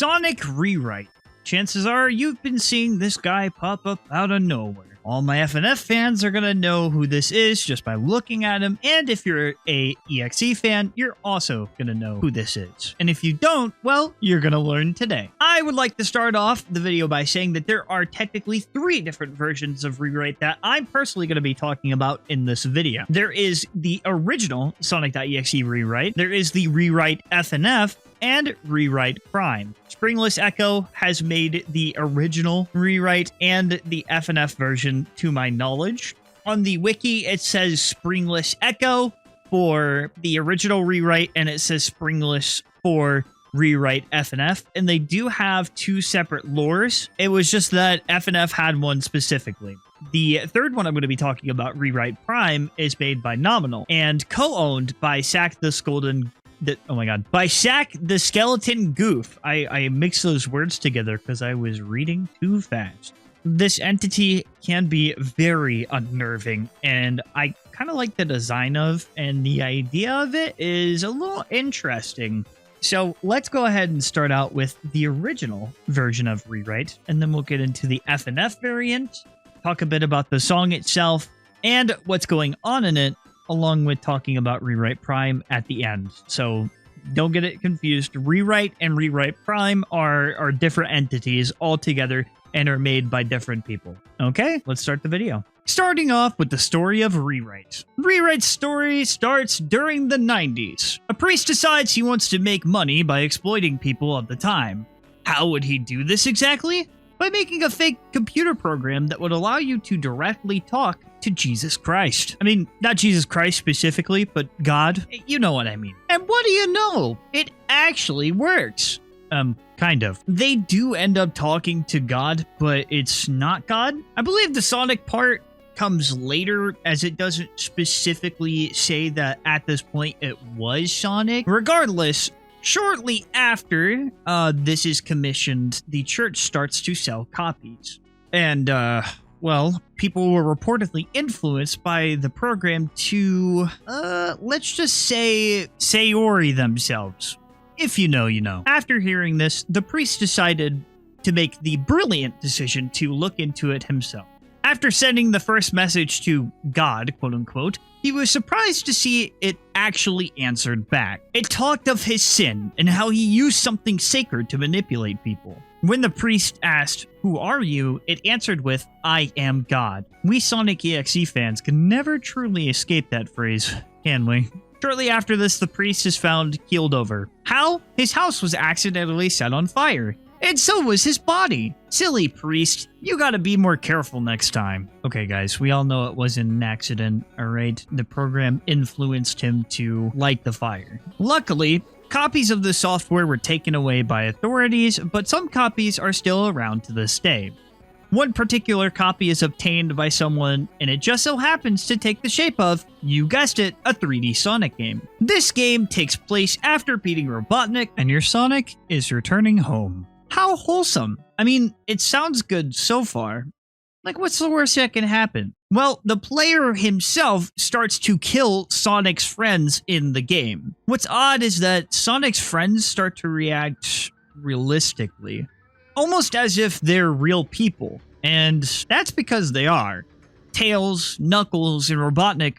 Sonic Rewrite. Chances are you've been seeing this guy pop up out of nowhere. All my FNF fans are gonna know who this is just by looking at him, and if you're a EXE fan, you're also gonna know who this is. And if you don't, well, you're gonna learn today. I would like to start off the video by saying that there are technically 3 different versions of Rewrite that I'm personally gonna be talking about in this video. There is the original Sonic.exe Rewrite, there is the Rewrite FNF, and Rewrite Prime. Springless Echo has made the original Rewrite and the FNF version to my knowledge. On the wiki, it says Springless Echo for the original Rewrite, and it says Springless for Rewrite FNF, and they do have 2 separate lores. It was just that FNF had one specifically. The third one I'm going to be talking about, Rewrite Prime, is made by Nominal and co-owned by by Sack the Skeleton Goof. I mixed those words together because I was reading too fast. This entity can be very unnerving, and I kind of like the design of, and the idea of it is a little interesting. So let's go ahead and start out with the original version of Rewrite, and then we'll get into the FNF variant, talk a bit about the song itself, and what's going on in it, along with talking about Rewrite Prime at the end. So don't get it confused. Rewrite and Rewrite Prime are different entities altogether and are made by different people. Okay, let's start the video. Starting off with the story of Rewrite. Rewrite's story starts during the 90s. A priest decides he wants to make money by exploiting people of the time. How would he do this exactly? By making a fake computer program that would allow you to directly talk to Jesus Christ. I mean, not Jesus Christ specifically, but God. You know what I mean. And what do you know? It actually works. Kind of. They do end up talking to God, but it's not God. I believe the Sonic part comes later, as it doesn't specifically say that at this point it was Sonic. Regardless, shortly after this is commissioned, the church starts to sell copies. And, well, people were reportedly influenced by the program to, let's just say, Sayori themselves. If you know, you know. After hearing this, the priest decided to make the brilliant decision to look into it himself. After sending the first message to God, quote unquote, he was surprised to see it actually answered back. It talked of his sin and how he used something sacred to manipulate people. When the priest asked, "Who are you?" it answered with, "I am God." We Sonic.exe fans can never truly escape that phrase, can we? Shortly after this, the priest is found keeled over. How? His house was accidentally set on fire. And so was his body. Silly priest, you gotta be more careful next time. Okay guys, we all know it wasn't an accident, alright? The program influenced him to light the fire. Luckily, copies of the software were taken away by authorities, but some copies are still around to this day. One particular copy is obtained by someone, and it just so happens to take the shape of, you guessed it, a 3D Sonic game. This game takes place after beating Robotnik, and your Sonic is returning home. How wholesome. I mean, it sounds good so far. Like, what's the worst that can happen? Well, the player himself starts to kill Sonic's friends in the game. What's odd is that Sonic's friends start to react realistically, almost as if they're real people, and that's because they are. Tails, Knuckles, and Robotnik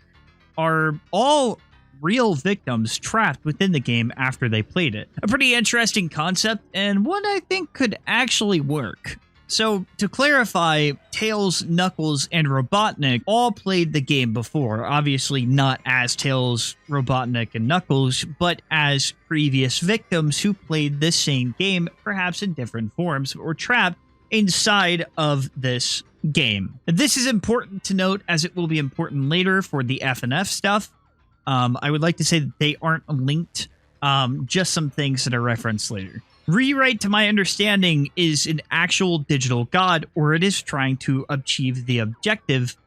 are all real victims trapped within the game after they played it. A pretty interesting concept, and one I think could actually work. So, to clarify, Tails, Knuckles, and Robotnik all played the game before, obviously not as Tails, Robotnik, and Knuckles, but as previous victims who played this same game, perhaps in different forms, but were trapped inside of this game. This is important to note, as it will be important later for the FNF stuff. I would like to say that they aren't linked, just some things that are referenced later. Rewrite, to my understanding, is an actual digital god, or it is trying to achieve the objective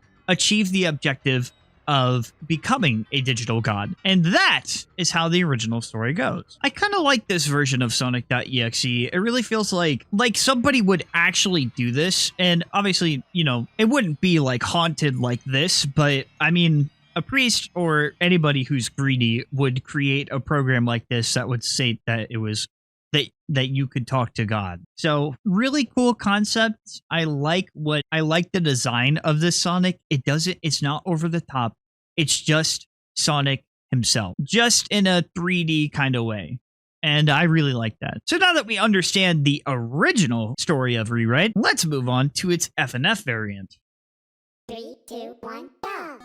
of becoming a digital god. And that is how the original story goes. I kind of like this version of Sonic.exe. It really feels like somebody would actually do this. And obviously, you know, it wouldn't be like haunted like this, but I mean, a priest or anybody who's greedy would create a program like this that would say that it was that that you could talk to God. So really cool concept. I like the design of this Sonic. It's not over the top. It's just Sonic himself, just in a 3D kind of way. And I really like that. So now that we understand the original story of Rewrite, let's move on to its FNF variant. 3, 2, 1, go!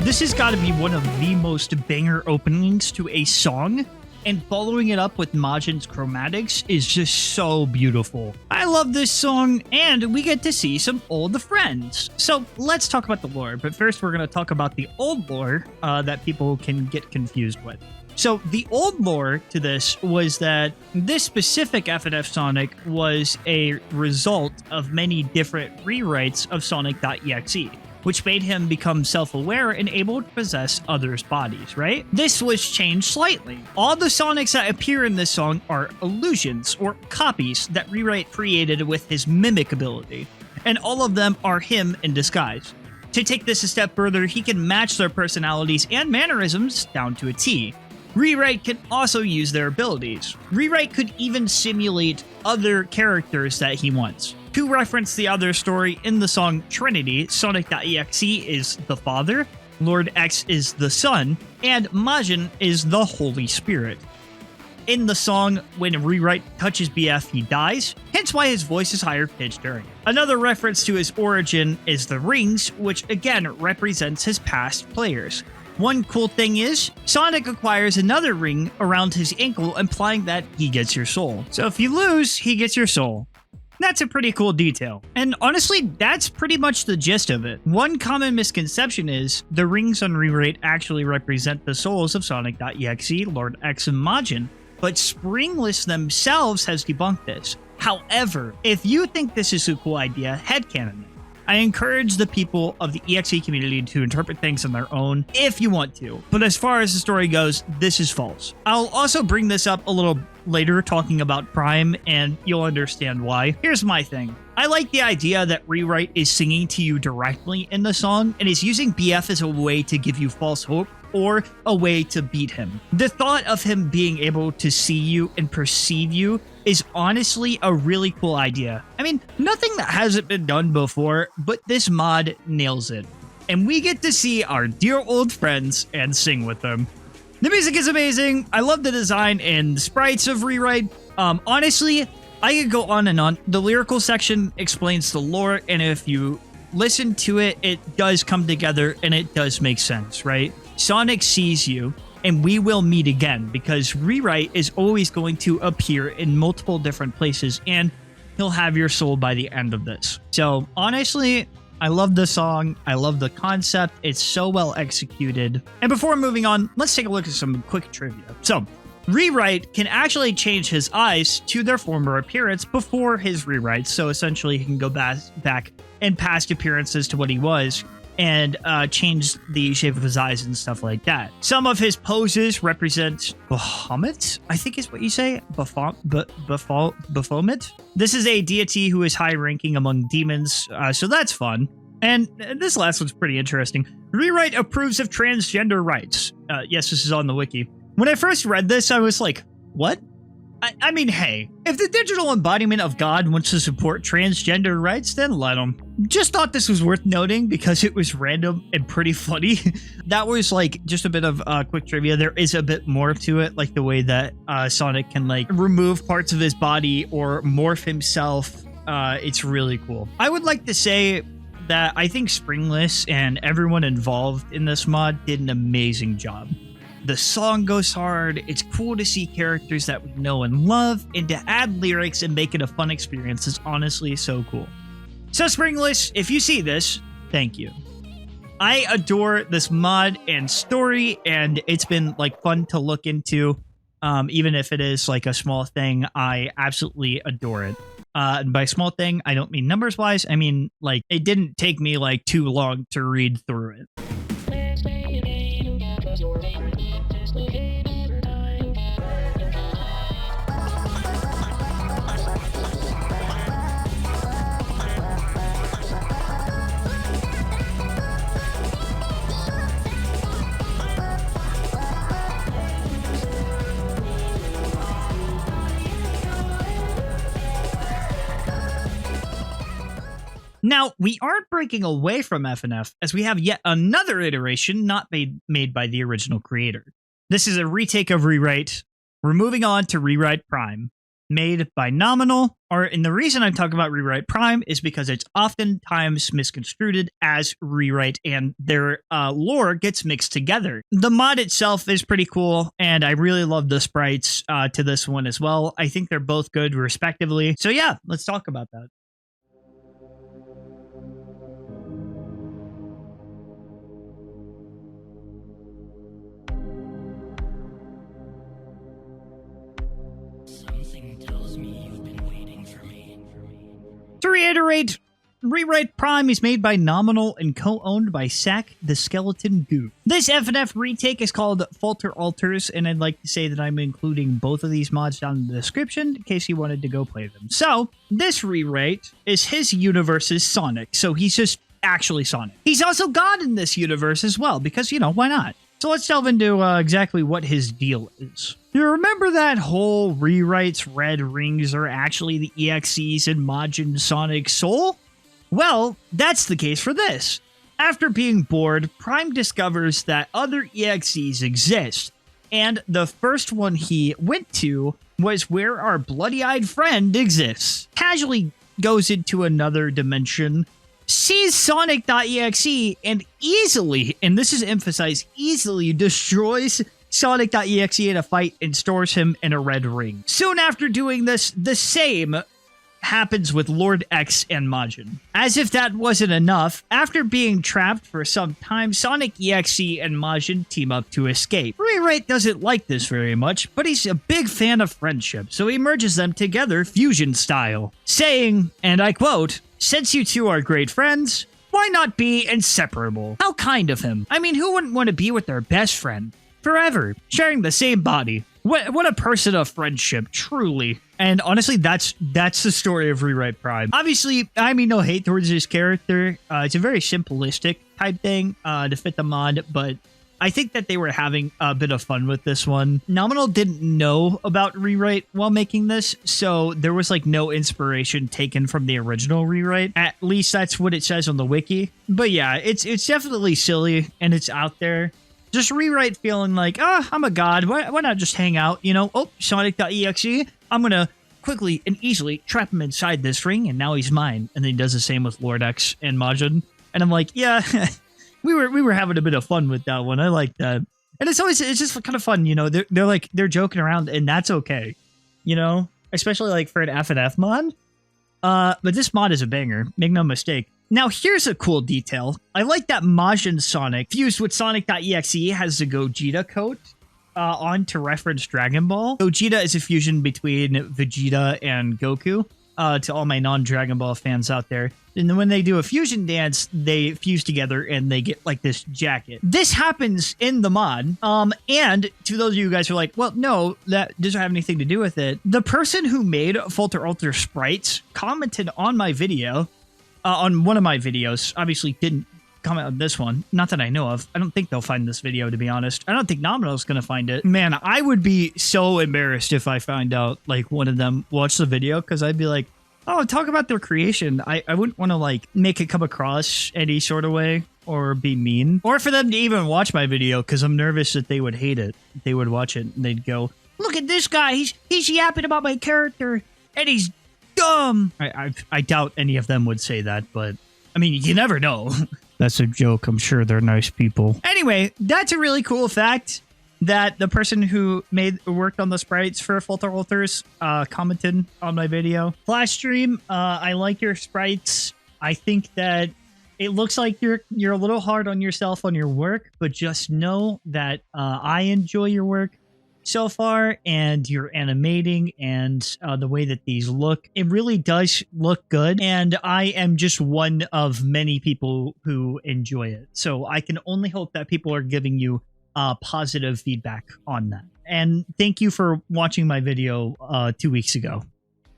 This has got to be one of the most banger openings to a song, and following it up with Majin's chormatics is just so beautiful. I love this song, and we get to see some old friends. So let's talk about the lore, but first we're going to talk about the old lore that people can get confused with. So the old lore to this was that this specific FNF Sonic was a result of many different rewrites of Sonic.exe, which made him become self-aware and able to possess others' bodies, right? This was changed slightly. All the Sonics that appear in this song are illusions, or copies, that Rewrite created with his mimic ability, and all of them are him in disguise. To take this a step further, he can match their personalities and mannerisms down to a T. Rewrite can also use their abilities. Rewrite could even simulate other characters that he wants. To reference the other story in the song Trinity, Sonic.exe is the Father, Lord X is the Son, and Majin is the Holy Spirit. In the song, when Rewrite touches BF, he dies, hence why his voice is higher pitched during it. Another reference to his origin is the rings, which again represents his past players. One cool thing is, Sonic acquires another ring around his ankle, implying that he gets your soul. So if you lose, he gets your soul. That's a pretty cool detail. And honestly, that's pretty much the gist of it. One common misconception is the rings on Rewrite actually represent the souls of Sonic.exe, Lord X, and Majin, but Springless themselves has debunked this. However, if you think this is a cool idea, headcanon it. I encourage the people of the EXE community to interpret things on their own if you want to, but as far as the story goes, this is false. I'll also bring this up a little later talking about Prime, and you'll understand why. Here's my thing. I like the idea that Rewrite is singing to you directly in the song and is using BF as a way to give you false hope or a way to beat him. The thought of him being able to see you and perceive you is honestly a really cool idea. I mean, nothing that hasn't been done before, but this mod nails it. And we get to see our dear old friends and sing with them. The music is amazing. I love the design and sprites of Rewrite. Honestly, I could go on and on. The lyrical section explains the lore, and if you listen to it, it does come together and it does make sense, right? Sonic sees you, and we will meet again because Rewrite is always going to appear in multiple different places, and he'll have your soul by the end of this. So honestly, I love the song. I love the concept. It's so well executed. And before moving on, let's take a look at some quick trivia. So Rewrite can actually change his eyes to their former appearance before his rewrites. So essentially he can go back in past appearances to what he was and change the shape of his eyes and stuff like that. Some of his poses represent Bahamut, I think is what you say. Baphomet. This is a deity who is high ranking among demons, so that's fun. And this last one's pretty interesting. Rewrite approves of transgender rights. Yes, this is on the wiki. When I first read this, I was like, what? I mean, hey, if the digital embodiment of God wants to support transgender rights, then let them. Just thought this was worth noting because it was random and pretty funny. That was like just a bit of quick trivia. There is a bit more to it, like the way that Sonic can like remove parts of his body or morph himself. It's really cool. I would like to say that I think Springless and everyone involved in this mod did an amazing job. The song goes hard, it's cool to see characters that we know and love, and to add lyrics and make it a fun experience is honestly so cool. So Springless, if you see this, thank you. I adore this mod and story, and it's been like fun to look into. Even if it is like a small thing, I absolutely adore it. And by small thing, I don't mean numbers wise, I mean like it didn't take me like too long to read through it. Now, we aren't breaking away from FNF, as we have yet another iteration not made by the original creator. This is a retake of Rewrite. We're moving on to Rewrite Prime, made by Nominal, and the reason I'm talking about Rewrite Prime is because it's oftentimes misconstrued as Rewrite, and their lore gets mixed together. The mod itself is pretty cool, and I really love the sprites to this one as well. I think they're both good respectively. So yeah, let's talk about that. To reiterate, Rewrite Prime is made by Nominal and co-owned by Sack the Skeleton Goof. This FNF retake is called Falter Altars, and I'd like to say that I'm including both of these mods down in the description in case you wanted to go play them. So, this rewrite is his universe's Sonic, so he's just actually Sonic. He's also God in this universe as well, because, you know, why not? So let's delve into exactly what his deal is. You remember that whole rewrites red rings are actually the EXEs in Majin Sonic's soul? Well, that's the case for this. After being bored, Prime discovers that other EXEs exist, and the first one he went to was where our bloody-eyed friend exists. Casually goes into another dimension, sees Sonic.exe, and easily, and this is emphasized, easily destroys Sonic.exe in a fight and stores him in a red ring. Soon after doing this, the same happens with Lord X and Majin. As if that wasn't enough, after being trapped for some time, Sonic.exe and Majin team up to escape. Rewrite doesn't like this very much, but he's a big fan of friendship, so he merges them together fusion style, saying, and I quote, "Since you two are great friends, why not be inseparable?" How kind of him. I mean, who wouldn't want to be with their best friend? Forever, sharing the same body. What a person of friendship, truly. And honestly, that's the story of Rewrite Prime. Obviously, I mean no hate towards his character. It's a very simplistic type thing to fit the mod, but I think that they were having a bit of fun with this one. Nominal didn't know about Rewrite while making this, so there was like no inspiration taken from the original Rewrite. At least that's what it says on the wiki. But yeah, it's definitely silly and it's out there. Just Rewrite feeling like, I'm a god. Why not just hang out? You know, oh, Sonic.exe. I'm going to quickly and easily trap him inside this ring, and now he's mine. And then he does the same with Lord X and Majin. And I'm like, yeah, we were having a bit of fun with that one. I like that. And it's just kind of fun, you know. They're joking around, and that's okay. You know, especially like for an FNF mod. But this mod is a banger. Make no mistake. Now, here's a cool detail. I like that Majin Sonic, fused with Sonic.exe, has the Gogeta coat on to reference Dragon Ball. Gogeta is a fusion between Vegeta and Goku, to all my non-Dragon Ball fans out there. And then when they do a fusion dance, they fuse together and they get like this jacket. This happens in the mod. And to those of you guys who are like, well, no, that doesn't have anything to do with it. The person who made Falter Altar sprites commented on my video, on one of my videos, obviously didn't comment on this one. Not that I know of. I don't think they'll find this video, to be honest. I don't think Nominal's going to find it. Man, I would be so embarrassed if I find out, like, one of them watched the video, because I'd be like, oh, talk about their creation. I wouldn't want to, like, make it come across any sort of way or be mean. Or for them to even watch my video, because I'm nervous that they would hate it. They would watch it, and they'd go, look at this guy. He's yapping about my character, and he's dumb. I doubt any of them would say that, but I mean, you never know. That's a joke. I'm sure they're nice people. Anyway, that's a really cool fact that the person who worked on the sprites for Falter Altars commented on my video. Flash stream, I like your sprites. I think that it looks like you're a little hard on yourself on your work, but just know that I enjoy your work so far, and your animating and the way that these look, it really does look good, and I am just one of many people who enjoy it. So I can only hope that people are giving you positive feedback on that. And thank you for watching my video 2 weeks ago.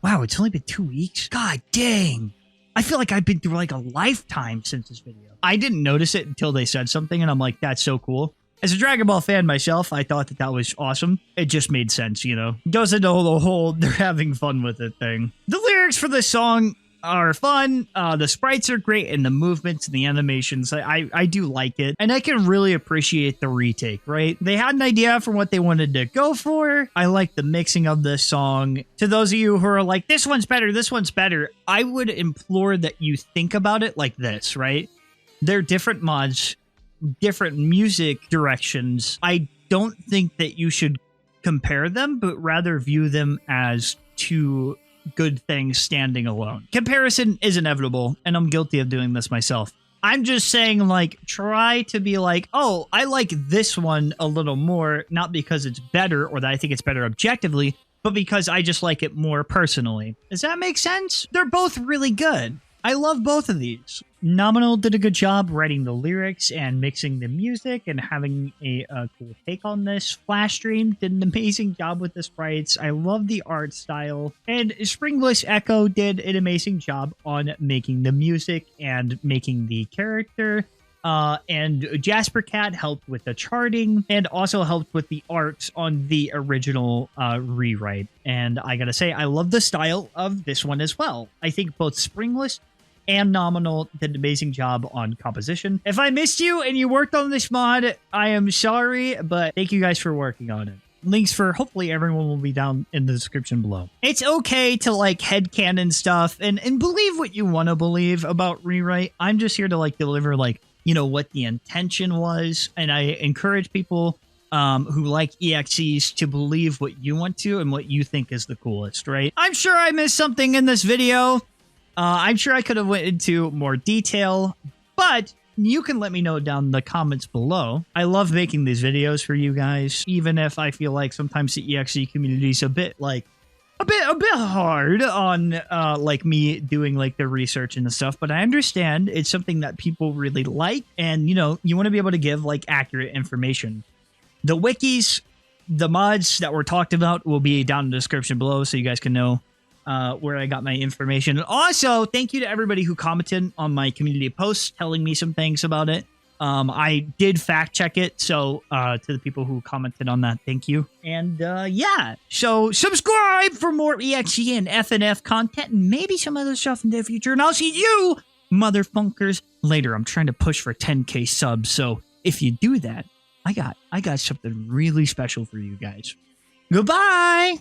Wow, it's only been 2 weeks? God dang. I feel like I've been through like a lifetime since this video. I didn't notice it until they said something, and I'm like, that's so cool. As a Dragon Ball fan myself, I thought that was awesome. It just made sense, you know. Goes into the whole they're having fun with it thing. The lyrics for this song are fun. The sprites are great, and the movements and the animations, I do like it. And I can really appreciate the retake, right? They had an idea for what they wanted to go for. I like the mixing of this song. To those of you who are like, this one's better, I would implore that you think about it like this, right? They're different mods, different music directions. I don't think that you should compare them, but rather view them as two good things standing alone. Comparison is inevitable, and I'm guilty of doing this myself. I'm just saying, like, try to be like, oh, I like this one a little more, not because it's better or that I think it's better objectively, but because I just like it more personally. Does that make sense? They're both really good. I love both of these. Nominal did a good job writing the lyrics and mixing the music and having a cool take on this. Flash Stream did an amazing job with the sprites. I love the art style. And Springless Echo did an amazing job on making the music and making the character. And Jasper Cat helped with the charting and also helped with the art on the original rewrite. And I gotta say, I love the style of this one as well. I think both Springless and Nominal did an amazing job on composition. If I missed you and you worked on this mod, I am sorry, but thank you guys for working on it. Links for hopefully everyone will be down in the description below. It's okay to like headcanon stuff and believe what you want to believe about rewrite. I'm just here to like deliver like, you know, what the intention was. And I encourage people who like EXEs to believe what you want to and what you think is the coolest, right? I'm sure I missed something in this video. I'm sure I could have went into more detail, but you can let me know down in the comments below. I love making these videos for you guys, even if I feel like sometimes the EXE community is a bit like a bit hard on like me doing like the research and the stuff, but I understand it's something that people really like, and you know, you want to be able to give like accurate information. The wikis, the mods that were talked about will be down in the description below, so you guys can know where I got my information. And also, thank you to everybody who commented on my community posts telling me some things about it. I did fact check it, so to the people who commented on that, thank you. And yeah, so subscribe for more EXE and FNF content and maybe some other stuff in the future. And I'll see you, motherfunkers, later. I'm trying to push for 10K subs, so if you do that, I got something really special for you guys. Goodbye!